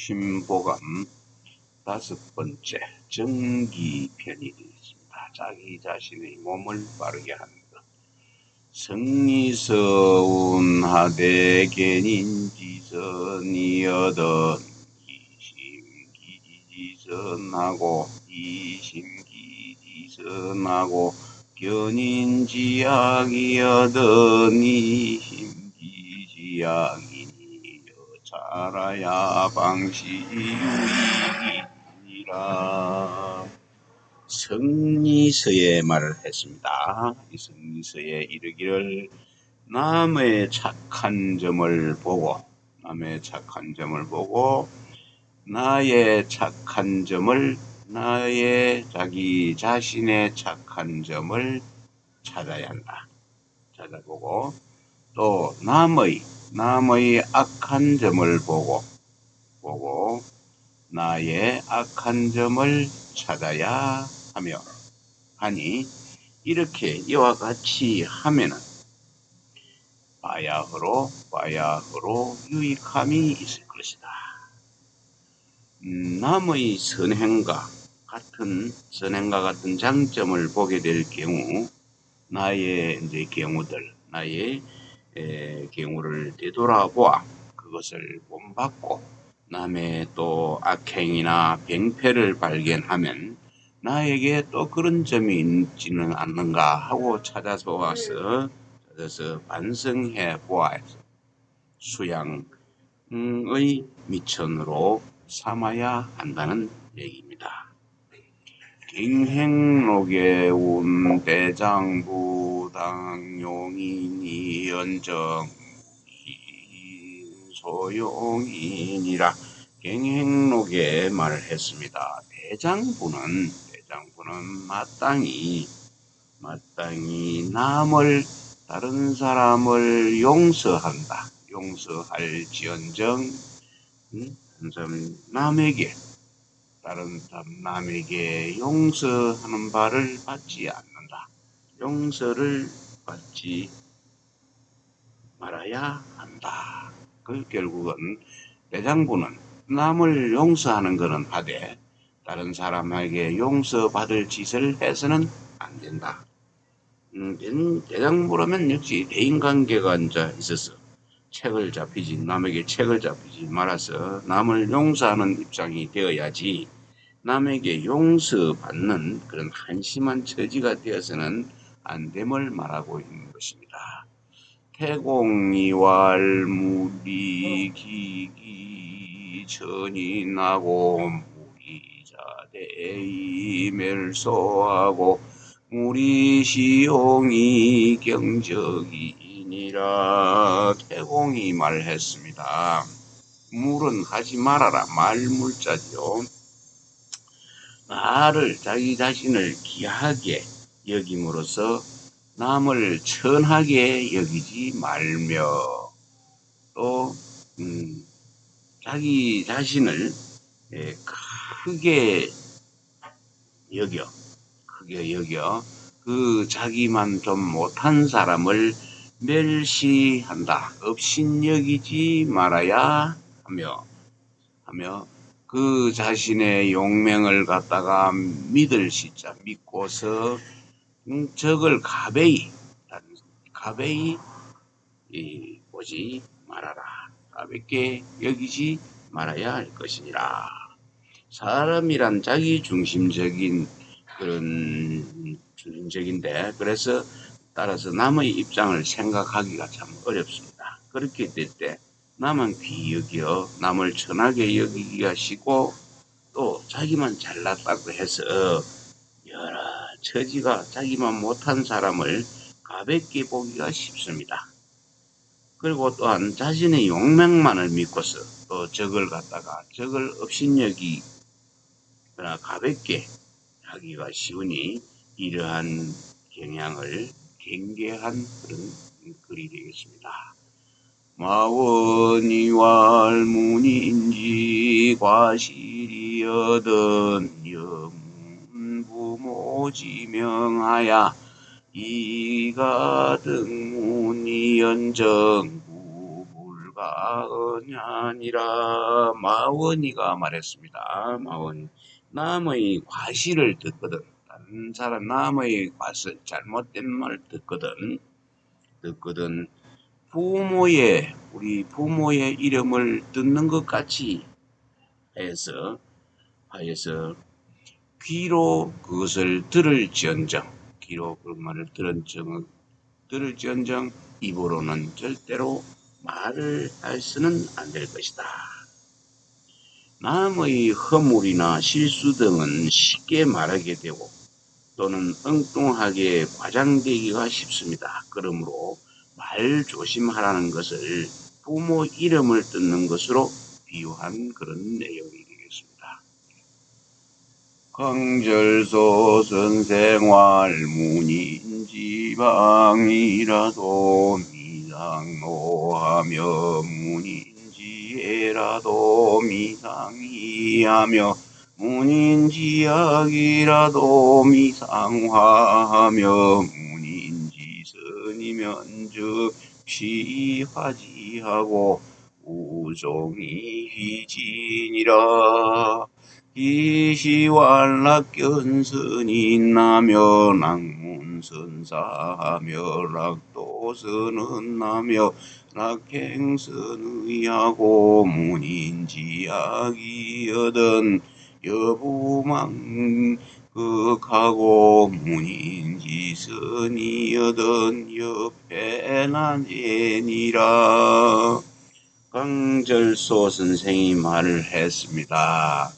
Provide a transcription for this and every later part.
신보감 다섯 번째 정기편이 되겠습니다. 자기 자신의 몸을 바르게 하는 것. 성리서운하되 견인지선이여든 이심기지선하고 이심기지선하고 견인지약이여든 이심기지약이니 여차라야 방시유익이니라. 성리서에 말을 했습니다. 이 성리서에 이르기를 남의 착한 점을 보고 나의 착한 점을 나의 자기 자신의 착한 점을 찾아야 한다. 찾아보고 또 남의 악한 점을 보고 나의 악한 점을 찾아야 하니 이렇게 이와 같이 하면은 바야흐로 유익함이 있을 것이다. 남의 선행과 같은 장점을 보게 될 경우 나의 경우를 되돌아보아 그것을 본받고 남의 또 악행이나 병폐를 발견하면 나에게 또 그런 점이 있지는 않는가 하고 찾아서 반성해 보아 수양의 미천으로 삼아야 한다는 얘기입니다. 갱행록에 운 대장부 당용이니 연정 소용이니라. 갱행록에 말을 했습니다. 대장부는 마땅히 다른 사람을 용서할지언정 남에게 용서하는 바를 받지 않는다. 용서를 받지 말아야 한다. 결국은 대장부는 남을 용서하는 것은 하되 다른 사람에게 용서받을 짓을 해서는 안 된다. 대장부라면 역시 대인관계가 있어서 남에게 책을 잡히지 말아서 남을 용서하는 입장이 되어야지 남에게 용서받는 그런 한심한 처지가 되어서는 안 됨을 말하고 있는 것입니다. 태공이왈무리 기기 천인하고 무리자대이 멸소하고 무리시용이 경적이니라. 태공이 말했습니다. 물은 하지 말아라. 말물자죠. 자기 자신을 귀하게 여김으로써 남을 천하게 여기지 말며 또 자기 자신을 크게 여겨 그 자기만 좀 못한 사람을 멸시한다. 업신여기지 말아야 하며 그 자신의 용맹을 갖다가 믿고서 적을 가베이 보지 말아라. 가볍게 여기지 말아야 할 것이니라. 사람이란 자기 중심적인 그런 중심적인데 그래서 따라서 남의 입장을 생각하기가 참 어렵습니다. 그렇게 될 때 남은 귀히 여겨 남을 천하게 여기기가 쉽고 또 자기만 잘났다고 해서 여러 처지가 자기만 못한 사람을 가볍게 보기가 쉽습니다. 그리고 또한 자신의 용맹만을 믿고서 또 적을 업신여기거나 가볍게 하기가 쉬우니 이러한 경향을 경계한 그런 글이 되겠습니다. 마원이왈문인지 과실이여든 영문부모지명하야 이가 등문이연정 나가 언냐니라. 마원이가 말했습니다. 마원이 남의 과실을 듣거든, 다른 사람 남의 과실 잘못된 말 듣거든 우리 부모의 이름을 듣는 것 같이 하여서 귀로 그것을 귀로 그 말을 들을지언정 입으로는 절대로 말을 해서는 안 될 것이다. 남의 허물이나 실수 등은 쉽게 말하게 되고 또는 엉뚱하게 과장되기가 쉽습니다. 그러므로 말 조심하라는 것을 부모 이름을 듣는 것으로 비유한 그런 내용이 되겠습니다. 강절소 선생활 문인지방이라도 미상노하며 문인지애라도 미상이하며 문인지약이라도 미상화하며 문인지선이면 즉시화지하고 우종이 휘지니라. 이시왈락견선이 나며 락문선사하며 락도선은 나며 락행선의하고 문인지약이여든 여부망극하고 문인지선이여든 여패난제니라. 강절소 선생이 말을 했습니다.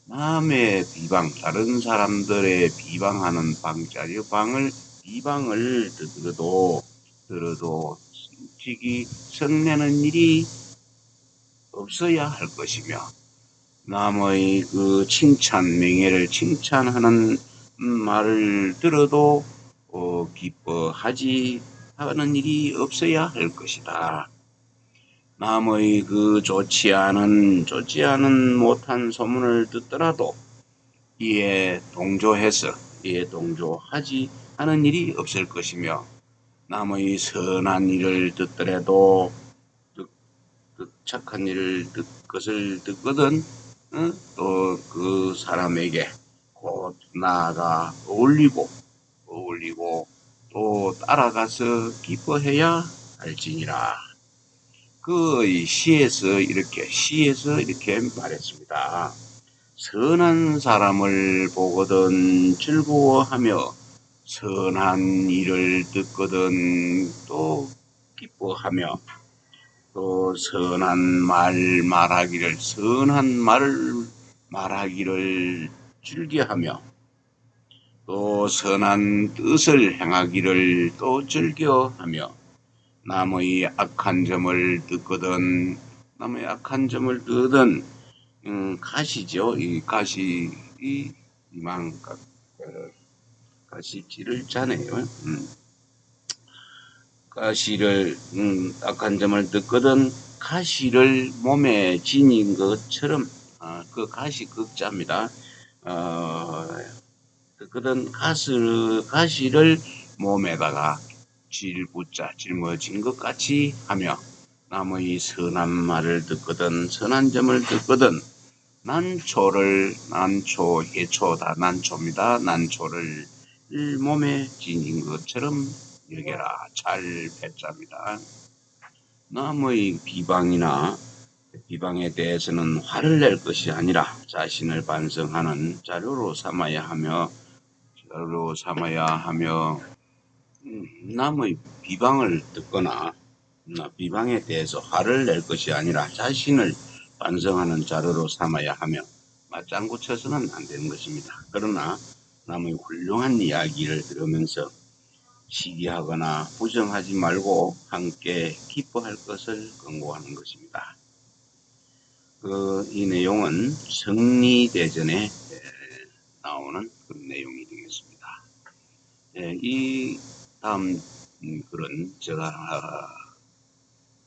남의 비방, 다른 사람들의 비방하는 비방을 들어도 솔직히 성내는 일이 없어야 할 것이며, 남의 그 명예를 칭찬하는 말을 들어도 기뻐하지 하는 일이 없어야 할 것이다. 남의 그 좋지 않은 못한 소문을 듣더라도 이에 동조하지 하는 일이 없을 것이며, 남의 선한 일을 듣더라도 착한 것을 듣거든 또 그 사람에게 곧 나아가 어울리고 또 따라가서 기뻐해야 할지니라. 그 시에서 이렇게 말했습니다. 선한 사람을 보거든 즐거워하며 선한 일을 듣거든 또 기뻐하며 또 선한 말을 말하기를 즐겨하며 또 선한 뜻을 행하기를 또 즐겨하며 남의 악한 점을 듣거든 가시죠. 이 가시 가시질을 짜네요. 가시를 악한 점을 듣거든 가시를 몸에 지닌 것처럼 그 가시 극자입니다. 듣거든 가시를 몸에다가 짊어진 것 같이 하며 남의 선한 말을 듣거든 선한 점을 듣거든 난초를 몸에 지닌 것처럼 여겨라. 잘 배짜입니다. 남의 비방에 대해서는 화를 낼 것이 아니라 자신을 반성하는 자료로 삼아야 하며 남의 비방을 듣거나 비방에 대해서 화를 낼 것이 아니라 자신을 반성하는 자료로 삼아야 하며 맞장구 쳐서는 안 되는 것입니다. 그러나 남의 훌륭한 이야기를 들으면서 시기하거나 부정하지 말고 함께 기뻐할 것을 권고하는 것입니다. 이 내용은 성리대전에 나오는 그런 내용이 되겠습니다. 이 다음 글은 제가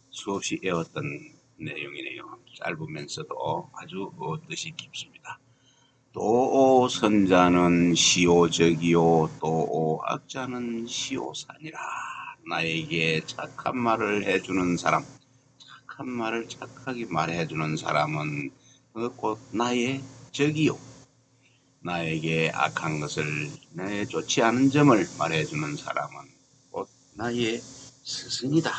수없이 외웠던 내용이네요. 짧으면서도 아주 뜻이 깊습니다. 도오 선자는 시오적이요 도오 악자는 시오사니라. 나에게 착한 말을 해주는 사람, 착한 말을 착하게 말해주는 사람은 곧 나의 적이요. 나에게 악한 것을, 내 좋지 않은 점을 말해주는 사람은 곧 나의 스승이다.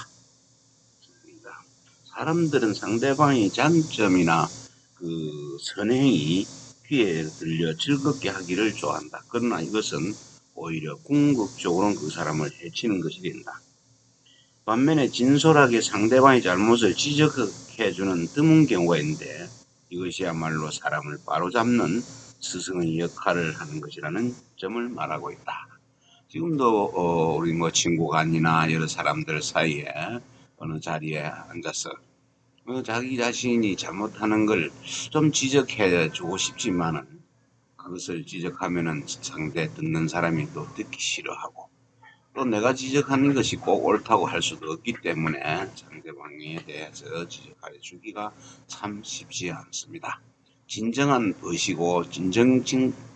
사람들은 상대방의 장점이나 그 선행이 귀에 들려 즐겁게 하기를 좋아한다. 그러나 이것은 오히려 궁극적으로는 그 사람을 해치는 것이 된다. 반면에 진솔하게 상대방의 잘못을 지적해주는 드문 경우가 있는데 이것이야말로 사람을 바로잡는 스승의 역할을 하는 것이라는 점을 말하고 있다. 지금도 우리 뭐 친구간이나 여러 사람들 사이에 어느 자리에 앉아서 자기 자신이 잘못하는 걸 좀 지적해 주고 싶지만은 그것을 지적하면은 상대 듣는 사람이 또 듣기 싫어하고 또 내가 지적하는 것이 꼭 옳다고 할 수도 없기 때문에 상대방에 대해서 지적해 주기가 참 쉽지 않습니다. 진정한 의시고 진정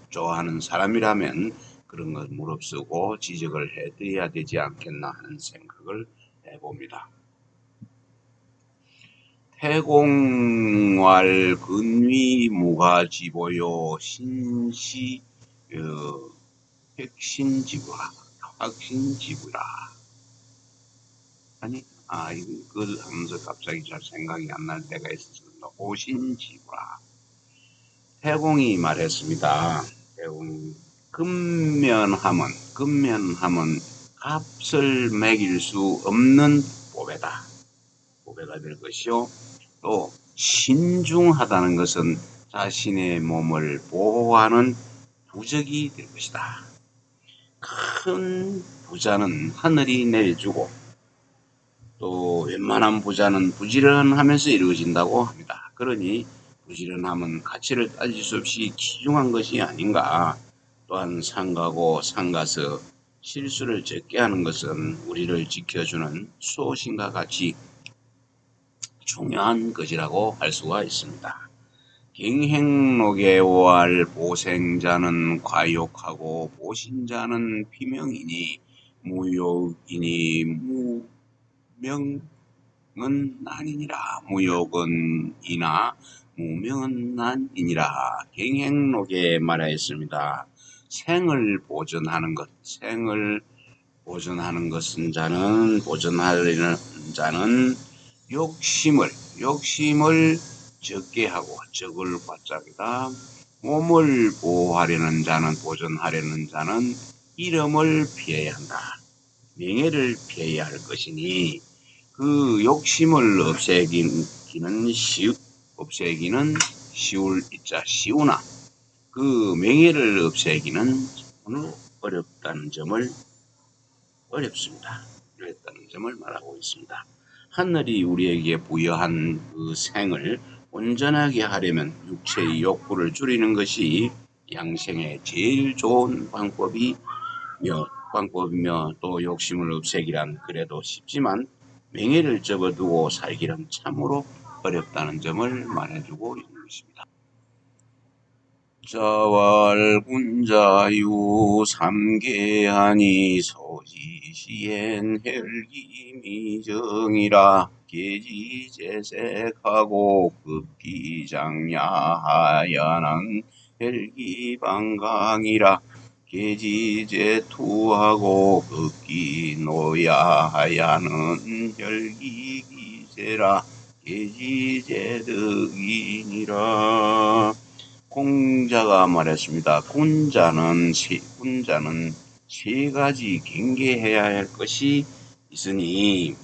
좋아하는 사람이라면 그런 걸 무릅쓰고 지적을 해드려야 되지 않겠나 하는 생각을 해봅니다. 태공왈 근위무가지보요 신시 핵신지구라 확신지구라 아니 이걸 하면서 갑자기 잘 생각이 안 날 때가 있었습니다. 오신지구라. 태공이 말했습니다. 태공이 근면함은 값을 매길 수 없는 보배다. 보배가 될 것이요. 또 신중하다는 것은 자신의 몸을 보호하는 부적이 될 것이다. 큰 부자는 하늘이 내려주고 또 웬만한 부자는 부지런하면서 이루어진다고 합니다. 그러니 부지런함은 가치를 따질 수 없이 귀중한 것이 아닌가. 또한 상가고 상가서 실수를 적게 하는 것은 우리를 지켜주는 수호신과 같이 중요한 것이라고 할 수가 있습니다. 갱행록에왈 보생자는 과욕하고 보신자는 피명이니 무욕이니 무명은 난이니라. 무욕은 이나 무명은 난이니라. 갱행록에 말하였습니다. 생을 보존하는 것은 보존하려는 자는 욕심을 적게 하고 적을 바짝이다. 몸을 보존하려는 자는 이름을 피해야 한다. 명예를 피해야 할 것이니 그 욕심을 없애기는 쉬울 이자 쉬우나 그 명예를 없애기는 어렵다는 점을 말하고 있습니다. 하늘이 우리에게 부여한 그 생을 온전하게 하려면 육체의 욕구를 줄이는 것이 양생의 제일 좋은 방법이며 또 욕심을 없애기란 그래도 쉽지만 명예를 접어두고 살기란 참으로 어렵다는 점을 말해주고 있는 것입니다. 자왈군자유 삼계하니 소지시엔 헬기미정이라 계지재색하고 급기장야하야는 헬기방강이라 계지재투하고 급기노야하야는 헬기기세라 계지재득이니라. 공자가 말했습니다. 군자는 세 가지 경계해야 할 것이 있으니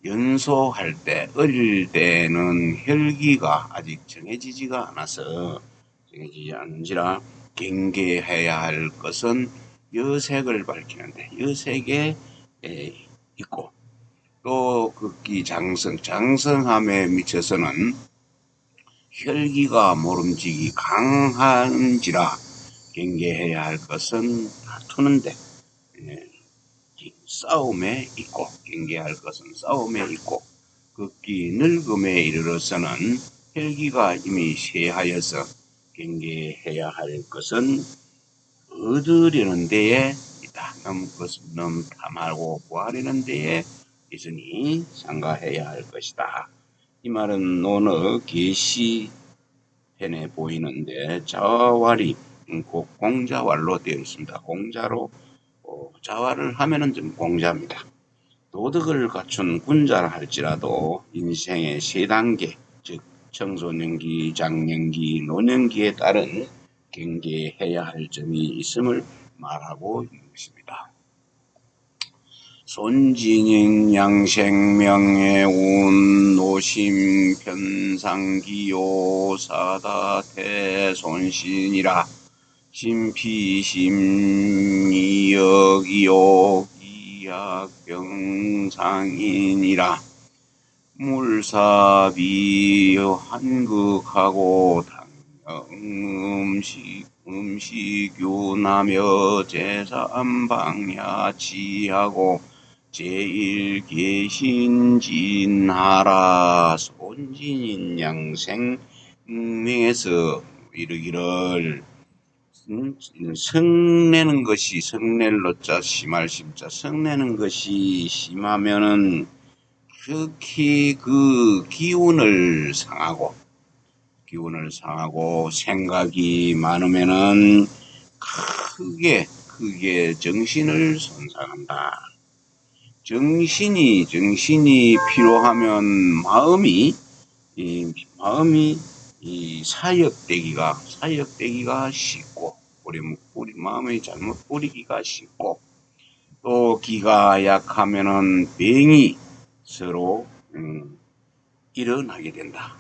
연소할 때 어릴 때는 혈기가 아직 정해지지 않은지라 경계해야 할 것은 여색을 밝히는데 여색에 있고 또 극기 장성함에 미쳐서는 혈기가 모름지기 강한지라 경계해야 할 것은 다투는데 싸움에 있고 경계할 것은 싸움에 있고 극기 늙음에 이르러서는 혈기가 이미 쇠하여서 경계해야 할 것은 얻으려는 데에 있다. 탐하고 구하려는 데에 있으니 상가해야 할 것이다. 이 말은 어느 계시편에 보이는데 자왈이 공자왈로 되어 있습니다. 공자로 자왈을 하면은 좀 공자입니다. 도덕을 갖춘 군자라 할지라도 인생의 세 단계, 즉 청소년기, 장년기, 노년기에 따른 경계해야 할 점이 있음을 말하고 있는 것입니다. 손진인 양생명예운 노심 편상기요 사다태 손신이라 심피심이역이요 이약병상인이라 물사비 한극하고 당영 음식유나며 제삼방야치하고 제일계신진하라. 손진인양생명에서 이르기를 성내는 것이 성낼 노자 심할 심자 성내는 것이 심하면은 특히 그 기운을 상하고 생각이 많으면은 크게 정신을 손상한다. 정신이 필요하면 마음이 사역되기가 쉽고 마음이 잘못 뿌리기가 쉽고 또 기가 약하면은 병이 서로 일어나게 된다.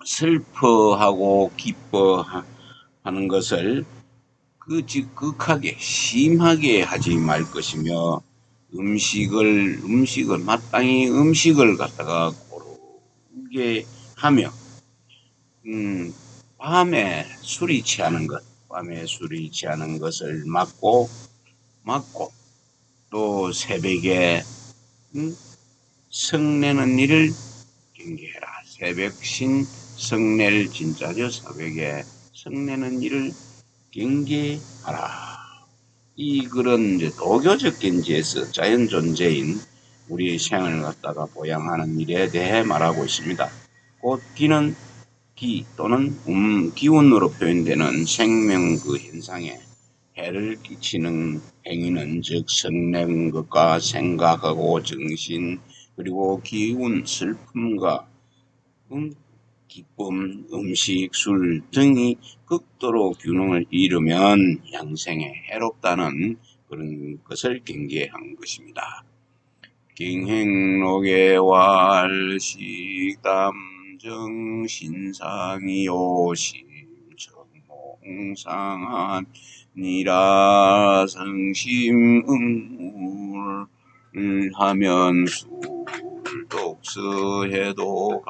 슬퍼하고 기뻐하는 것을 극하게 심하게 하지 말 것이며 음식을 마땅히 음식을 갖다가 고르게 하며 밤에 술이 취하는 것을 막고 또 새벽에 성내는 일을 경계해라. 새벽신 성낼 진짜죠. 새벽에 성내는 일을 경계하라. 이 글은 이제 도교적 견지에서 자연 존재인 우리의 생을 갖다가 보양하는 일에 대해 말하고 있습니다. 곧 기는 기 또는 기운으로 표현되는 생명 그 현상에 해를 끼치는 행위는 즉 성내는 것과 생각하고 정신 그리고 기운, 슬픔과 기쁨, 음식, 술 등이 극도로 균형을 잃으면 양생에 해롭다는 그런 것을 경계한 것입니다. 경행록의 wal식담정 신상이요 심청몽상하니라 성심응물을 하면 술독서해도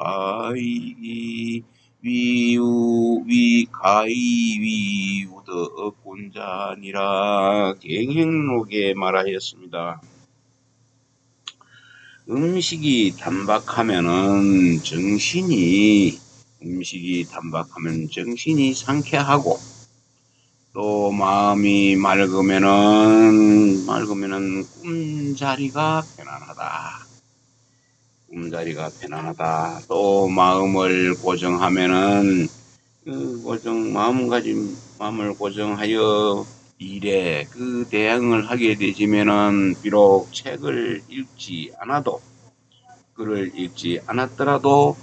가이위우덕군자니라 경행록에 말하였습니다. 음식이 단박하면 정신이 상쾌하고 또 마음이 맑으면은 꿈자리가 편안하다. 또 마음을 고정하면은 마음을 고정하여 일에 대응을 하게 되지면은 비록 글을 읽지 않았더라도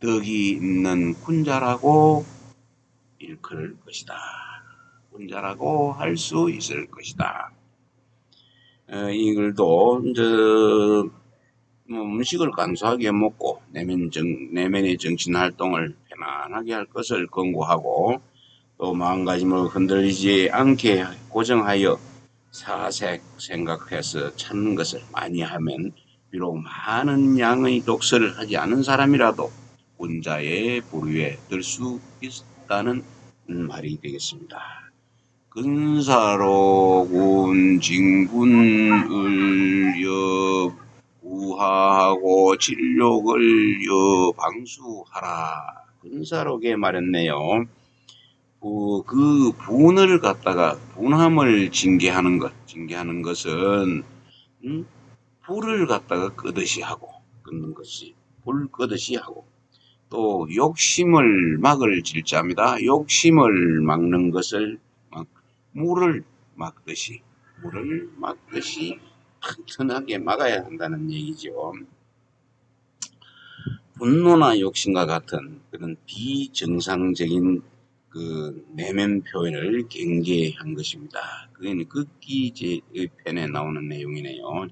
덕이 있는 군자라고 일컬을 것이다. 군자라고 할 수 있을 것이다. 이 글도 음식을 간소하게 먹고 내면의 정신 활동을 편안하게 할 것을 권고하고 또 마음가짐을 흔들리지 않게 고정하여 사색 생각해서 찾는 것을 많이 하면 비록 많은 양의 독서를 하지 않은 사람이라도 군자의 부류에 들 수 있다는 말이 되겠습니다. 근사로군 진군을여 우하하고 진욕을여 방수하라. 근사록에 말했네요. 그 분함을 징계하는 것은 불을 갖다가 끄듯이 하고 끊는 것이 불 끄듯이 하고, 또 욕심을 막을 질자입니다. 욕심을 막는 것을 물을 막듯이 튼튼하게 막아야 한다는 얘기죠. 분노나 욕심과 같은 그런 비정상적인 그 내면 표현을 경계한 것입니다. 그게 극기제의 편에 나오는 내용이네요.